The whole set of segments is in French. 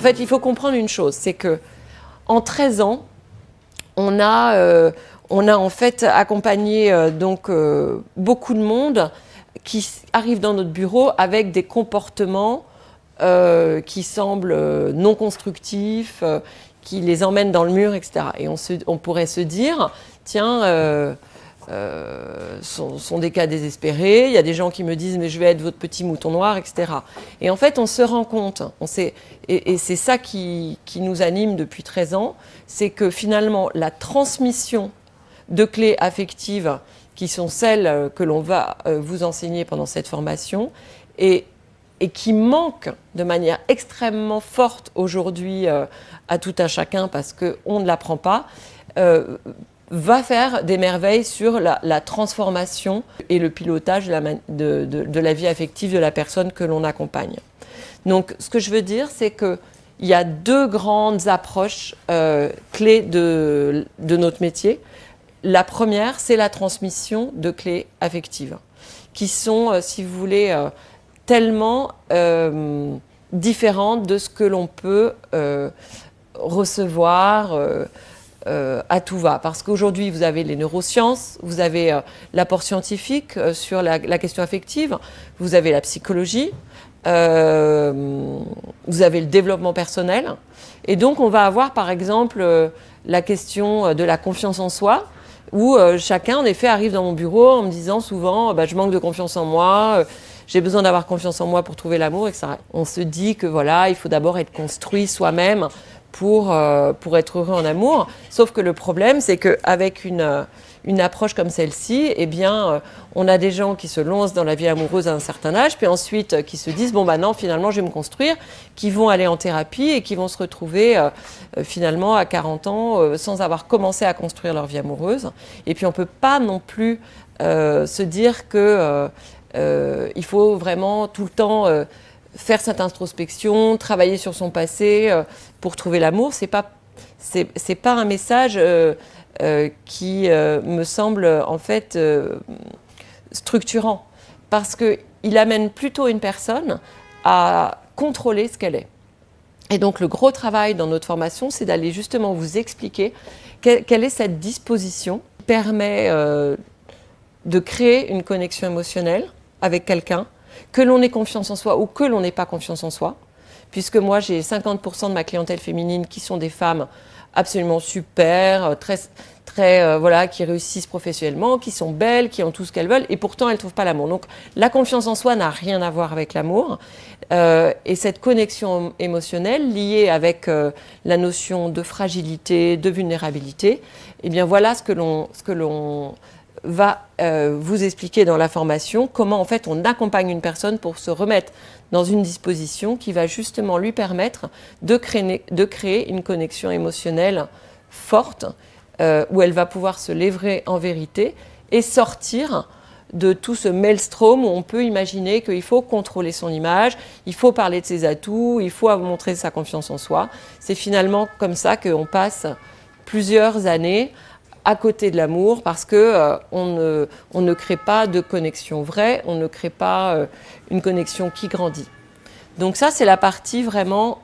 fait, il faut comprendre une chose, c'est que en 13 ans, on a en fait accompagné beaucoup de monde qui arrive dans notre bureau avec des comportements qui semblent non constructifs, qui les emmènent dans le mur, etc. Et on pourrait se dire, tiens, sont des cas désespérés, il y a des gens qui me disent mais je vais être votre petit mouton noir, etc. Et en fait, on se rend compte, et c'est ça qui nous anime depuis 13 ans, c'est que finalement, la transmission de clés affectives, qui sont celles que l'on va vous enseigner pendant cette formation, et qui manquent de manière extrêmement forte aujourd'hui à tout un chacun, parce qu'on ne l'apprend pas, va faire des merveilles sur la transformation et le pilotage de la vie affective de la personne que l'on accompagne. Donc, ce que je veux dire, c'est qu'il y a deux grandes approches clés de notre métier. La première, c'est la transmission de clés affectives, qui sont, si vous voulez, tellement différentes de ce que l'on peut recevoir à tout va. Parce qu'aujourd'hui, vous avez les neurosciences, vous avez l'apport scientifique sur la question affective, vous avez la psychologie, vous avez le développement personnel. Et donc, on va avoir, par exemple, la question de la confiance en soi, où chacun, en effet, arrive dans mon bureau en me disant souvent je manque de confiance en moi, j'ai besoin d'avoir confiance en moi pour trouver l'amour, etc. On se dit que voilà, il faut d'abord être construit soi-même pour être heureux en amour. Sauf que le problème, c'est qu'avec une approche comme celle-ci, eh bien, on a des gens qui se lancent dans la vie amoureuse à un certain âge, puis ensuite qui se disent, bon, bah non, finalement, je vais me construire, qui vont aller en thérapie et qui vont se retrouver finalement à 40 ans sans avoir commencé à construire leur vie amoureuse. Et puis, on ne peut pas non plus se dire que il faut vraiment tout le temps faire cette introspection, travailler sur son passé pour trouver l'amour. C'est pas un message qui me semble en fait structurant, parce qu'il amène plutôt une personne à contrôler ce qu'elle est. Et donc le gros travail dans notre formation, c'est d'aller justement vous expliquer quelle est cette disposition qui permet de créer une connexion émotionnelle avec quelqu'un, que l'on ait confiance en soi ou que l'on n'ait pas confiance en soi, puisque moi j'ai 50% de ma clientèle féminine qui sont des femmes absolument super, voilà, qui réussissent professionnellement, qui sont belles, qui ont tout ce qu'elles veulent, et pourtant elles ne trouvent pas l'amour. Donc la confiance en soi n'a rien à voir avec l'amour, et cette connexion émotionnelle liée avec la notion de fragilité, de vulnérabilité, eh bien voilà ce que l'on va vous expliquer dans la formation, comment en fait on accompagne une personne pour se remettre dans une disposition qui va justement lui permettre de créer une connexion émotionnelle forte, où elle va pouvoir se livrer en vérité et sortir de tout ce maelstrom où on peut imaginer qu'il faut contrôler son image, il faut parler de ses atouts, il faut montrer sa confiance en soi. C'est finalement comme ça qu'on passe plusieurs années à côté de l'amour, parce que on ne crée pas de connexion vraie, on ne crée pas une connexion qui grandit. Donc ça, c'est la partie vraiment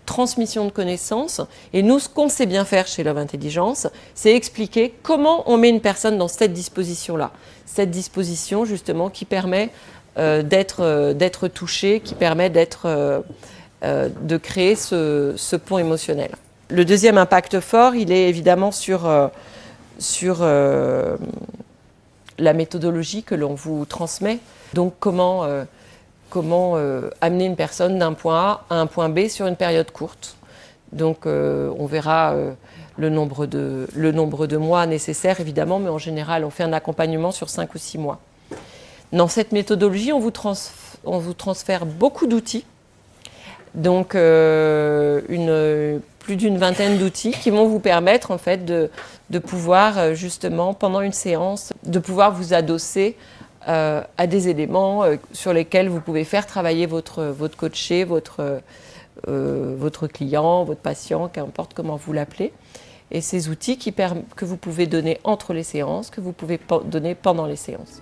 transmission de connaissances. Et nous, ce qu'on sait bien faire chez Love Intelligence, c'est expliquer comment on met une personne dans cette disposition-là. Cette disposition, justement, qui permet d'être touchée, qui permet de créer ce pont émotionnel. Le deuxième impact fort, il est évidemment sur la méthodologie que l'on vous transmet. Donc comment amener une personne d'un point A à un point B sur une période courte. Donc on verra le nombre de mois nécessaires, évidemment, mais en général, on fait un accompagnement sur 5 ou 6 mois. Dans cette méthodologie, on vous transfère beaucoup d'outils. Donc plus d'une vingtaine d'outils qui vont vous permettre en fait de pouvoir justement pendant une séance de pouvoir vous adosser à des éléments sur lesquels vous pouvez faire travailler votre coaché, votre client, votre patient, qu'importe comment vous l'appelez. Et ces outils que vous pouvez donner entre les séances, que vous pouvez donner pendant les séances.